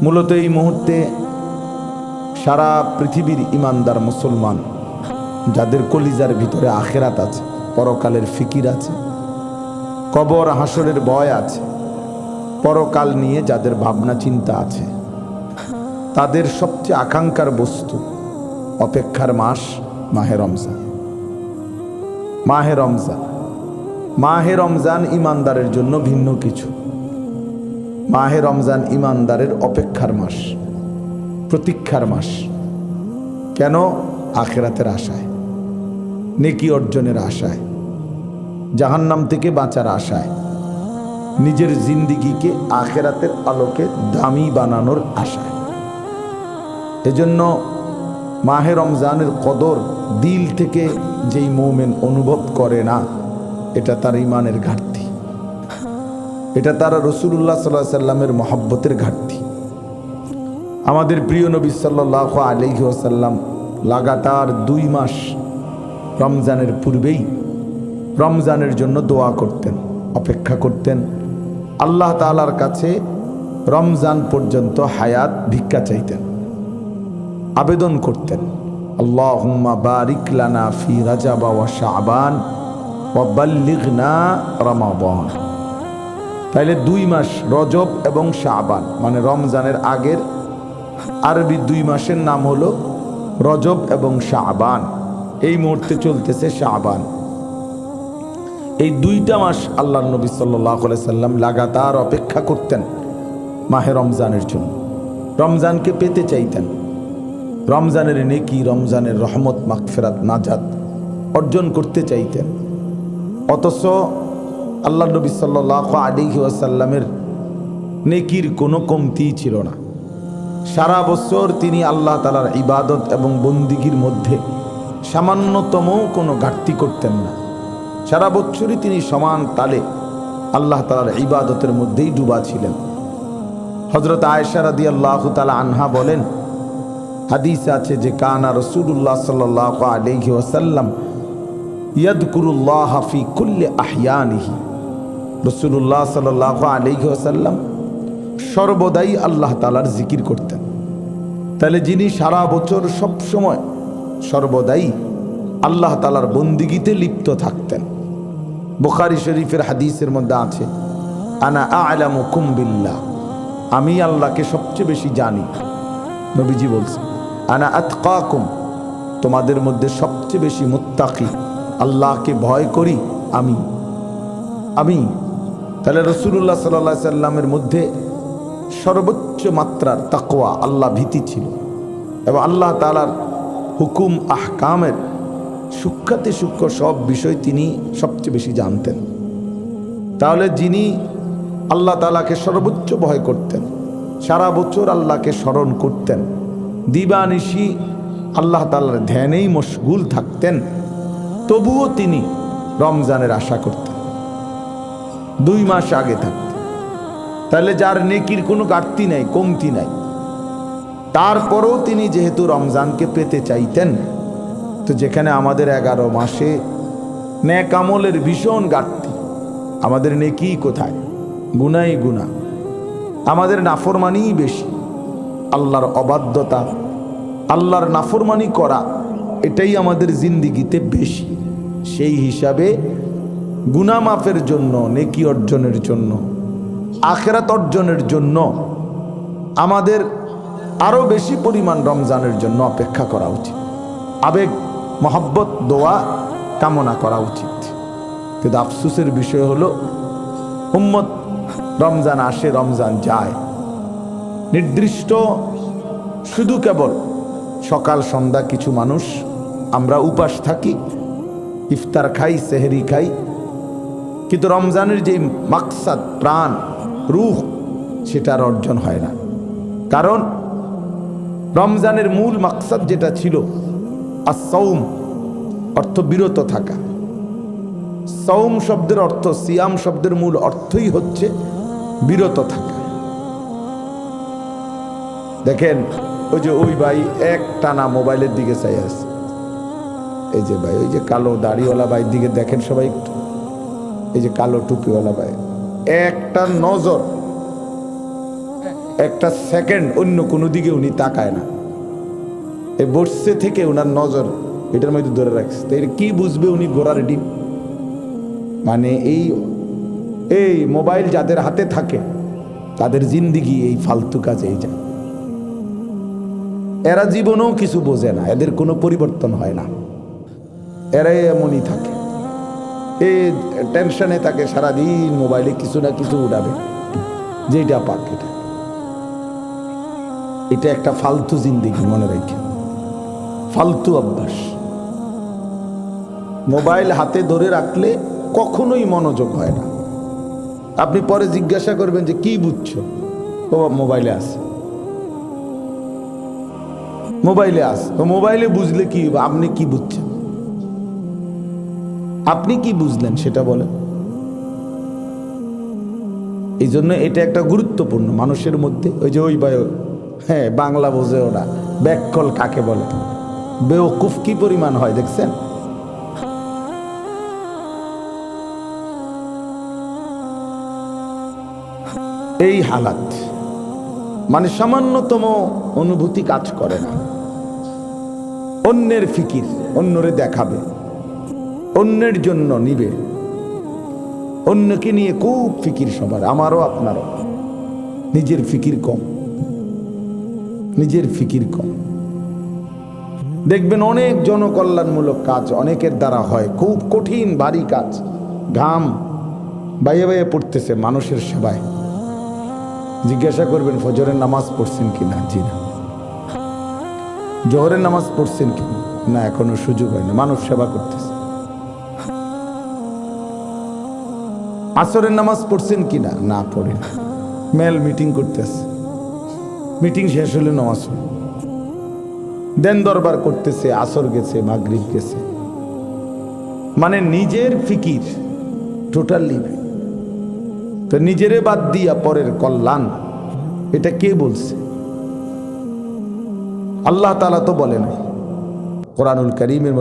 মূলত এই মুহূর্তে সারা পৃথিবীর ইমানদার মুসলমান যাদের কলিজার ভিতরে আখেরাত আছে, পরকালের ফিকির আছে, কবর হাসরের ভয় আছে, পরকাল নিয়ে যাদের ভাবনা চিন্তা আছে, তাদের সবচেয়ে আকাঙ্ক্ষার বস্তু, অপেক্ষার মাস মাহে রমজান। মাহে রমজান, মাহে রমজান ইমানদারের জন্য ভিন্ন কিছু। মাহে রমজান ইমানদারের অপেক্ষার মাস, প্রতীক্ষার মাস। কেন? আখিরাতের আশায়, নেকি অর্জনের আশায়, জাহান্নাম থেকে বাঁচার আশায়, নিজের জিন্দিগিকে আখিরাতের আলোকে দামি বানানোর আশায়। এজন্য মাহে রমজানের কদর দিল থেকে যেই মুমিন অনুভব করে না, এটা তার ইমানের ঘাটতি, এটা তার রাসূলুল্লাহ সাল্লাল্লাহু আলাইহি ওয়াসাল্লামের মহব্বতের ঘাটতি। আমাদের প্রিয় নবী সাল্লাল্লাহু আলাইহি ওয়াসাল্লাম লাগাতার 2 মাস রমজানের পূর্বেই রমজানের জন্য দোয়া করতেন, অপেক্ষা করতেন, আল্লাহ তাআলার কাছে রমজান পর্যন্ত হায়াত ভিক্ষা চাইতেন, আবেদন করতেন, আল্লাহুম্মা বারিক লানা ফি রাজাব ওয়া শাবান ওয়া বাল্লিগনা রমাদান। তাইলে 2 মাস রজব এবং শাবান, মানে রমজানের আগের আরবি 2 মাসের নাম হলো রজব এবং শাবান। এই মুহূর্তে চলতেছে শাবান। এই 2টা মাস আল্লাহর নবী সাল্লাল্লাহু আলাইহি সাল্লাম লাগাতার অপেক্ষা করতেন মাহে রমজানের জন্য, রমজানকে পেতে চাইতেন, রমজানের নেকি, রমজানের রহমত, মাগফিরাত, নাজাত অর্জন করতে চাইতেন। অথচ আল্লাহর নবী সাল্লাল্লাহু আলাইহি ওয়াসাল্লামের নেকির কোনো কমতি ছিল না। সারা বছর তিনি আল্লাহ তাআলার ইবাদত এবং বন্দিগির মধ্যে সামান্যতম কোনো ঘাটতি করতেন না। সারা বছরই তিনি সমান তালে আল্লাহ তাআলার ইবাদতের মধ্যেই ডুবা ছিলেন। হযরত আয়েশা রাদিয়াল্লাহু তাআলা আনহা বলেন, হাদিসে আছে যে কানা রাসূলুল্লাহ সাল্লাল্লাহু আলাইহি ওয়াসাল্লাম ইয়াযকুরুল্লাহ ফি কুল্লি আহয়ানিহি। রাসূলুল্লাহ সাল্লাল্লাহু আলাইহি ওয়াসাল্লাম সর্বদাই আল্লাহ তাআলার জিকির করতেন। তাহলে যিনি সারা বছর সব সময় সর্বদাই আল্লাহ তাআলার বন্দিগিতে লিপ্ত থাকতেন। বুখারী শরীফের হাদিসের মধ্যে আছে, আনা আ'লামুকুম বিল্লাহ, আমি আল্লাহকে সবচেয়ে বেশি জানি। নবীজি বলছেন, আনা আতকাকুম, তোমাদের মধ্যে সবচেয়ে বেশি মুত্তাকি, আল্লাহকে ভয় করি আমি। তাহলে রাসূলুল্লাহ সাল্লাল্লাহু আলাইহি সাল্লামের মধ্যে সর্বোচ্চ মাত্রার তাকওয়া, আল্লাহ ভীতি ছিল এবং আল্লাহ তাআলার হুকুম আহকামের সূক্ষ্মাতি সূক্ষ্ম সব বিষয় তিনি সবচেয়ে বেশি জানতেন। তাহলে যিনি আল্লাহ তাআলাকে সর্বোচ্চ ভয় করতেন, সারা বছর আল্লাহকে স্মরণ করতেন, দিবানিশি আল্লাহ তাআলার ধ্যানেই মশগুল থাকতেন, তবুও তিনি রমজানের আশা করতেন, 2 মাস আগে থাকতেন। তাহলে যার নেকির কোনো ঘাটতি নাই, কমতি নাই, তারপরেও তিনি যেহেতু রমজানকে পেতে চাইতেন, তো যেখানে আমাদের 11 মাসে নেক আমলের ভীষণ ঘাটতি, আমাদের নেকি কোথায়? গুনাই গুনাহ, আমাদের নাফরমানিই বেশি, আল্লাহর অবাধ্যতা, আল্লাহর নাফরমানি করা, এটাই আমাদের জিন্দিগিতে বেশি। সেই হিসাবে গুনাহ মাফের জন্য, নেকি অর্জনের জন্য, আখিরাত অর্জনের জন্য আমাদের আরো বেশি পরিমাণ রমজানের জন্য অপেক্ষা করা উচিত, আবেগ, মহব্বত, দোয়া কামনা করা উচিত। কিন্তু আফসোসের বিষয় হলো উম্মত রমজান আসে, রমজান যায়, নির্দিষ্ট শুধু কেবল সকাল সন্ধ্যা কিছু মানুষ আমরা উপাস থাকি, ইফতার খাই, সেহরি খাই, কিন্তু রমজানের যে মাকসাদ, প্রাণ, রূহ, সেটার অর্জন হয় না। কারণ রমজানের মূল মাকসাদ যেটা ছিল আস-সাওম, অর্থ বিরত থাকা। সাওম শব্দের অর্থ, সিয়াম শব্দের মূল অর্থই হচ্ছে বিরত থাকা। দেখেন ওই ভাই এক টানা মোবাইলের দিকে চাই আছে, এই যে ভাই, ওই যে কালো দাড়িওয়ালা ভাইয়ের দিকে দেখেন সবাই একটু, এই যে কালো টুপিওয়ালা ভাই, একটা নজর একটা সেকেন্ড অন্য কোনো দিকে উনি তাকায় না। এই বসছে থেকে ওনার নজর এটার মধ্যে ধরে রাখছে। তো এটা কি বুঝবে উনি ঘোড়ার ডিম? মানে এই মোবাইল যাদের হাতে থাকে তাদের জিন্দিগি এই ফালতু কাজেই যায়। এরা জীবনেও কিছু বোঝে না, এদের কোনো পরিবর্তন হয় না, এরাই এমনই থাকে। এই টেনশনে থাকে সারাদিন, মোবাইলে কিছু না কিছু উড়াবে, যেটা পাক এটা একটা ফালতু জিন্দিগি, মনে রেখে, ফালতু অভ্যাস। মোবাইল হাতে ধরে রাখলে কখনোই মনোযোগ হয় না। আপনি পরে জিজ্ঞাসা করবেন যে কি বুঝছো, ও মোবাইলে আছে, মোবাইলে আছে। তো মোবাইলে বুঝলে কি, আপনি কি বুঝছেন, আপনি কি বুঝলেন সেটা বলেন। এই জন্য এটা একটা গুরুত্বপূর্ণ মানুষের মধ্যে। ওই যে ওই ভাই, হ্যাঁ বাংলা বোঝে ওরা, ব্যাককল কাকে বলে, বেওকুফ কি পরিমাণ হয় দেখছেন। এই হালাত, মানে সামান্যতম অনুভূতি কাজ করে না। অন্যের ফিকির, অন্যরে দেখাবে, অন্যের জন্য নিবে, অন্যকে নিয়ে খুব ফিকির সবার, আমারও আপনারও। নিজের ফিকির কম, নিজের ফিকির কম। দেখবেন অনেক জনকল্যাণমূলক কাজ অনেকের দ্বারা হয়, খুব কঠিন ভারী কাজ, ঘাম বাইয়ে বাইয়ে পড়তেছে মানুষের সেবায়। জিজ্ঞাসা করবেন ফজরের নামাজ পড়ছেন কিনা, জি না। জোহরের নামাজ পড়ছেন কিনা, না এখনো সুযোগ হয় না, মানুষ সেবা করতেছে। আসরের নামাজ পড়ছেন কিনা, না পড়ে, মেল মিটিং করতেছে, মিটিং শেষ হলে নামাজ হয়। দেন দরবার করতেছে, আসর গেছে, মাগরিব গেছে, মানে নিজের ফিকির টোটালি নাই। তো নিজেরে বাদ দিয়া পরের কল্যাণ, এটা কে বলছে? আল্লাহ তাআলা তো বলে নাই কোরআনুল কারীমের